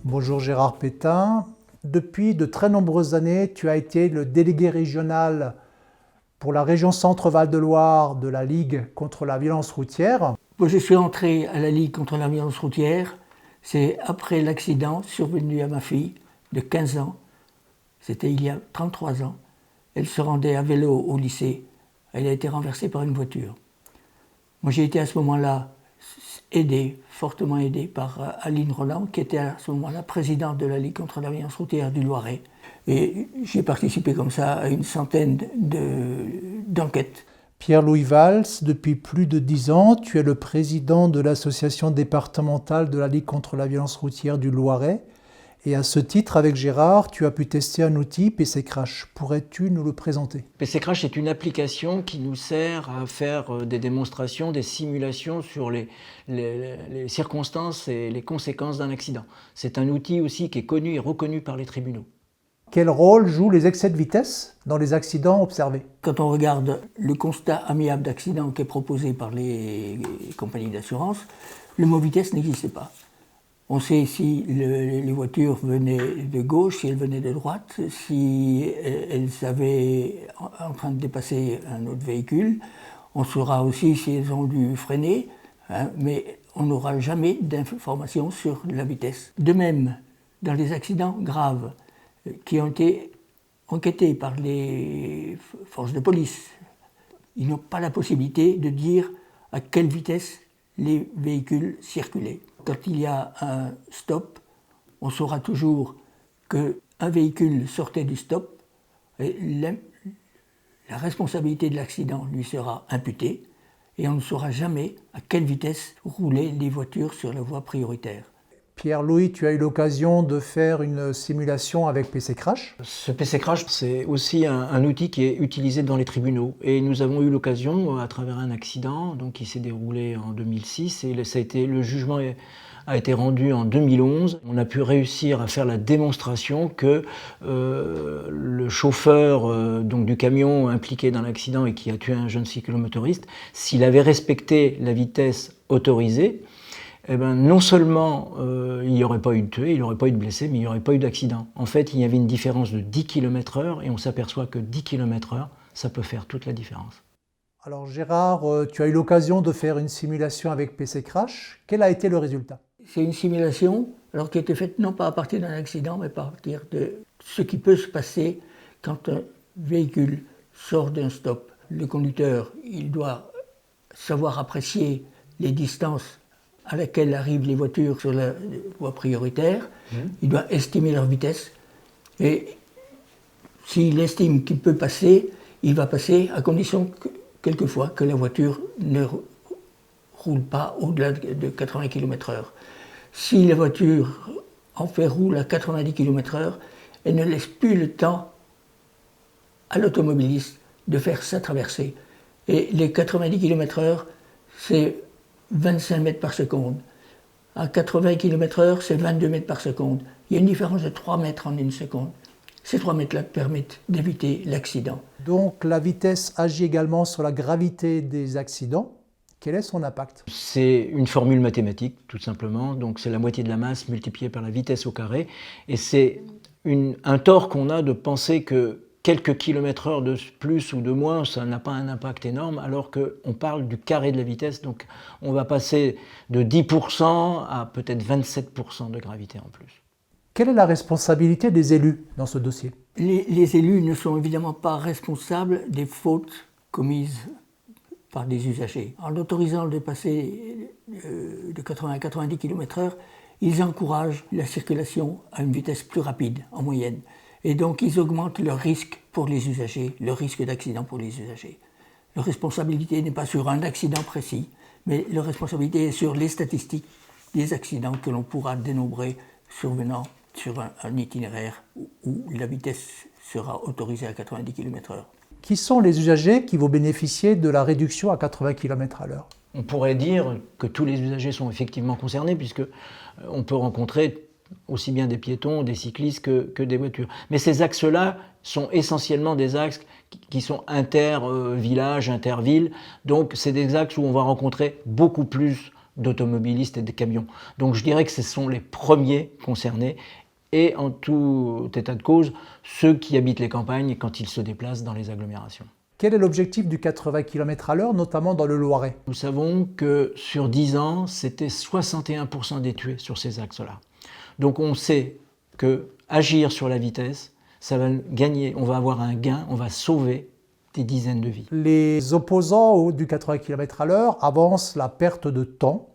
Bonjour Gérard Pétain. Depuis de très nombreuses années, tu as été le délégué régional pour la région Centre-Val de Loire de la Ligue contre la violence routière. Je suis entré à la Ligue contre la violence routière, c'est après l'accident survenu à ma fille de 15 ans. C'était il y a 33 ans. Elle se rendait à vélo au lycée. Elle a été renversée par une voiture. Moi j'ai été à ce moment-là aidé, fortement aidé par Aline Roland, qui était à ce moment-là présidente de la Ligue contre la violence routière du Loiret. Et j'ai participé comme ça à une centaine d'enquêtes. Pierre-Louis Valls, depuis plus de 10 ans, tu es le président de l'association départementale de la Ligue contre la violence routière du Loiret. Et à ce titre, avec Gérard, tu as pu tester un outil, PC Crash. Pourrais-tu nous le présenter? PC Crash est une application qui nous sert à faire des démonstrations, des simulations sur les circonstances et les conséquences d'un accident. C'est un outil aussi qui est connu et reconnu par les tribunaux. Quel rôle jouent les excès de vitesse dans les accidents observés? Quand on regarde le constat amiable d'accident qui est proposé par les compagnies d'assurance, le mot vitesse n'existe pas. On sait si les voitures venaient de gauche, si elles venaient de droite, si elles avaient en train de dépasser un autre véhicule. On saura aussi si elles ont dû freiner, mais on n'aura jamais d'informations sur la vitesse. De même, dans les accidents graves qui ont été enquêtés par les forces de police, ils n'ont pas la possibilité de dire à quelle vitesse les véhicules circulaient. Quand il y a un stop, on saura toujours qu'un véhicule sortait du stop et la responsabilité de l'accident lui sera imputée et on ne saura jamais à quelle vitesse roulaient les voitures sur la voie prioritaire. Pierre-Louis, tu as eu l'occasion de faire une simulation avec PC Crash. Ce PC Crash, c'est aussi un outil qui est utilisé dans les tribunaux. Et nous avons eu l'occasion, à travers un accident qui s'est déroulé en 2006, et le jugement a été rendu en 2011. On a pu réussir à faire la démonstration que le chauffeur du camion impliqué dans l'accident et qui a tué un jeune cyclomotoriste, s'il avait respecté la vitesse autorisée, non seulement il n'y aurait pas eu de tués, il n'y aurait pas eu de blessés, mais il n'y aurait pas eu d'accident. En fait, il y avait une différence de 10 km/h et on s'aperçoit que 10 km/h, ça peut faire toute la différence. Alors Gérard, tu as eu l'occasion de faire une simulation avec PC Crash. Quel a été le résultat? C'est une simulation qui a été faite non pas à partir d'un accident, mais à partir de ce qui peut se passer quand un véhicule sort d'un stop. Le conducteur, il doit savoir apprécier les distances à laquelle arrivent les voitures sur la voie prioritaire. Il doit estimer leur vitesse et s'il estime qu'il peut passer, il va passer à condition quelquefois que la voiture ne roule pas au-delà de 80 km/h. Si la voiture en fait roule à 90 km/h, elle ne laisse plus le temps à l'automobiliste de faire sa traversée. Et les 90 km/h, c'est 25 mètres par seconde. À 80 km/h, c'est 22 mètres par seconde. Il y a une différence de 3 mètres en une seconde. Ces 3 mètres-là permettent d'éviter l'accident. Donc la vitesse agit également sur la gravité des accidents. Quel est son impact? C'est une formule mathématique, tout simplement. Donc c'est la moitié de la masse multipliée par la vitesse au carré. Et c'est un tort qu'on a de penser que quelques kilomètres-heure de plus ou de moins, ça n'a pas un impact énorme, alors qu'on parle du carré de la vitesse. Donc on va passer de 10% à peut-être 27% de gravité en plus. Quelle est la responsabilité des élus dans ce dossier? Les élus ne sont évidemment pas responsables des fautes commises par des usagers. En l'autorisant de passer de 80 à 90 km/h, ils encouragent la circulation à une vitesse plus rapide en moyenne. Et donc ils augmentent le risque pour les usagers, le risque d'accident pour les usagers. La responsabilité n'est pas sur un accident précis, mais la responsabilité est sur les statistiques des accidents que l'on pourra dénombrer survenant sur un itinéraire où la vitesse sera autorisée à 90 km/h. Qui sont les usagers qui vont bénéficier de la réduction à 80 km/h? On pourrait dire que tous les usagers sont effectivement concernés, puisque on peut rencontrer aussi bien des piétons, des cyclistes que des voitures. Mais ces axes-là sont essentiellement des axes qui sont inter-villages, inter-villes. Donc c'est des axes où on va rencontrer beaucoup plus d'automobilistes et de camions. Donc je dirais que ce sont les premiers concernés. Et en tout état de cause, ceux qui habitent les campagnes quand ils se déplacent dans les agglomérations. Quel est l'objectif du 80 km/h, notamment dans le Loiret? Nous savons que sur 10 ans, c'était 61% des tués sur ces axes-là. Donc on sait que agir sur la vitesse, ça va gagner, on va avoir un gain, on va sauver des dizaines de vies. Les opposants du 80 km/h avancent la perte de temps,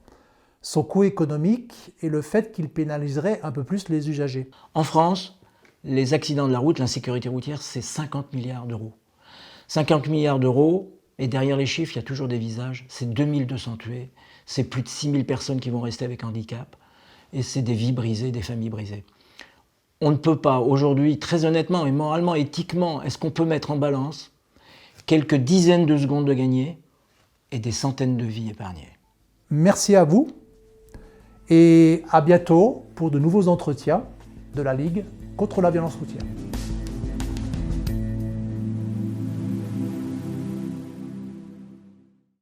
son coût économique et le fait qu'il pénaliserait un peu plus les usagers. En France, les accidents de la route, l'insécurité routière, c'est 50 milliards d'euros. 50 milliards d'euros, et derrière les chiffres, il y a toujours des visages. C'est 2200 tués, c'est plus de 6000 personnes qui vont rester avec handicap, et c'est des vies brisées, des familles brisées. On ne peut pas aujourd'hui, très honnêtement et moralement, éthiquement, est-ce qu'on peut mettre en balance quelques dizaines de secondes de gagnées et des centaines de vies épargnées? Merci à vous et à bientôt pour de nouveaux entretiens de la Ligue contre la violence routière.